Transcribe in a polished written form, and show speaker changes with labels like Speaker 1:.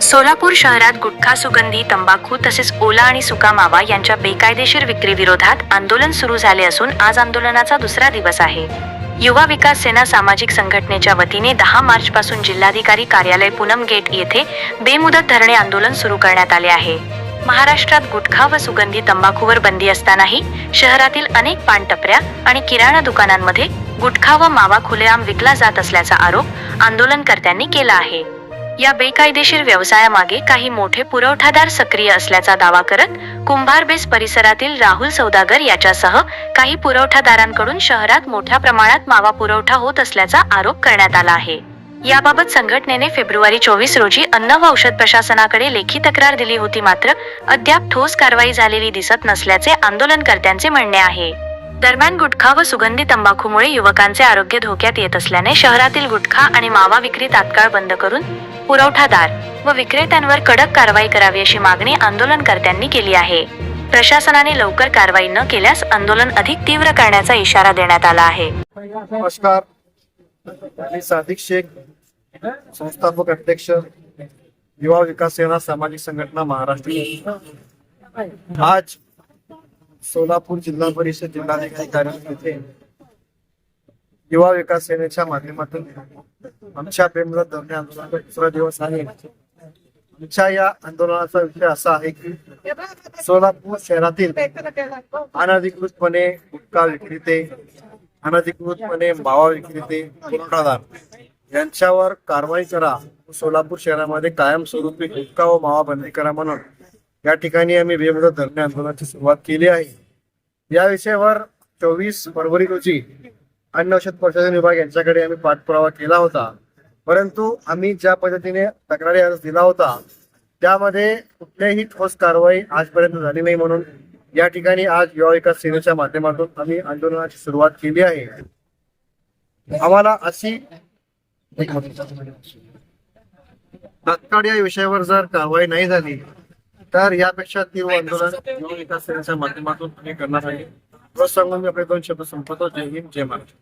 Speaker 1: सोलापूर शहरात गुटखा, सुगंधी तंबाखू तसेच ओला आणि सुका मावा यांच्या बेकायदेशीर विक्री विरोधात आंदोलन सुरू झाले असून आज आंदोलनाचा दुसरा दिवस आहे. युवा विकास सेना सामाजिक संघटनेच्या वतीने 10 मार्च पासून जिल्हाधिकारी कार्यालय पूनम गेट येथे बेमुदत धरणे आंदोलन सुरू करण्यात आले आहे. महाराष्ट्रात गुटखा व सुगंधी तंबाखूवर बंदी असतानाही शहरातील अनेक पानटपऱ्या आणि किराणा दुकानांमध्ये गुटखा व मावा खुलेआम विकला जात असल्याचा आरोप आंदोलनकर्त्यांनी केला आहे. या बेकायदेशीर व्यवसायामागे काही मोठे पुरवठादार सक्रिय असल्याचा दावा करत कुंभार बेस परिसरातील राहुल सौदागर याच्यासह काही पुरवठादारांकडून शहरात मोठ्या प्रमाणात मावा पुरवठा होत असल्याचा आरोप करण्यात आला आहे. याबाबत संघटनेने फेब्रुवारी 24 रोजी अन्न व औषध प्रशासनाकडे लेखी तक्रार दिली होती, मात्र अद्याप ठोस कारवाई झालेली दिसत नसल्याचे आंदोलनकर्त्यांचे म्हणणे आहे. दरम्यान गुटखा व सुगंधी तंबाखूमुळे युवकांचे आरोग्य धोक्यात येत असल्याने शहरातील गुटखा आणि मावा विक्री तात्काळ बंद करून पुरवठादार व विक्रेत्यांवर कडक कारवाई करावी अशी मागणी आंदोलनकर्त्यांनी केली आहे. प्रशासनाने लवकर कारवाई न केल्यास आंदोलन अधिक तीव्र करण्याचा इशारा देण्यात आला आहे.
Speaker 2: नमस्कार, मी सादिक शेख, संस्थापक अध्यक्ष, युवा विकास सेना सामाजिक संघटना महाराष्ट्र. आज सोलापूर जिल्हा परिषद जिल्हाधिकारी कार्यालय येथे युवा विकास सेनेच्या माध्यमातून आमच्या बेमुदत धरणे आंदोलनाचा दुसरा दिवस आहे. आमच्या या आंदोलनाचा विषय असा आहे की सोलापूर शहरातील अनधिकृतपणे गुटखा विक्रेते, अनधिकृतपणे मावा विक्रेते, पुरवठादार यांच्यावर कारवाई करा. सोलापूर शहरामध्ये कायमस्वरूपी गुटखा व मावा बंदी करा म्हणून या ठिकाणी आम्ही बेमुदत धरणे आंदोलनाची सुरुवात केली आहे. या विषयावर 24 फरवरी रोजी अन्न औषध प्रशासन विभाग यांच्याकडे आम्ही पाठपुरावा केला होता, परंतु आम्ही ज्या पद्धतीने तक्रारी अर्ज दिला होता त्यामध्ये कुठल्याही ठोस कारवाई आजपर्यंत झाली नाही. म्हणून या ठिकाणी आज युवा विकास सेनेच्या माध्यमातून आम्ही आंदोलनाची सुरुवात केली आहे. आम्हाला अशी तात्काळ या विषयावर जर कारवाई नाही झाली तर यापेक्षा तीव्र आंदोलन युवा विकास सेनेच्या माध्यमातून आम्ही करणार आहे. सांगून मी आपले 2 शब्द संपवतो. जय हिंद, जय महाराष्ट्र.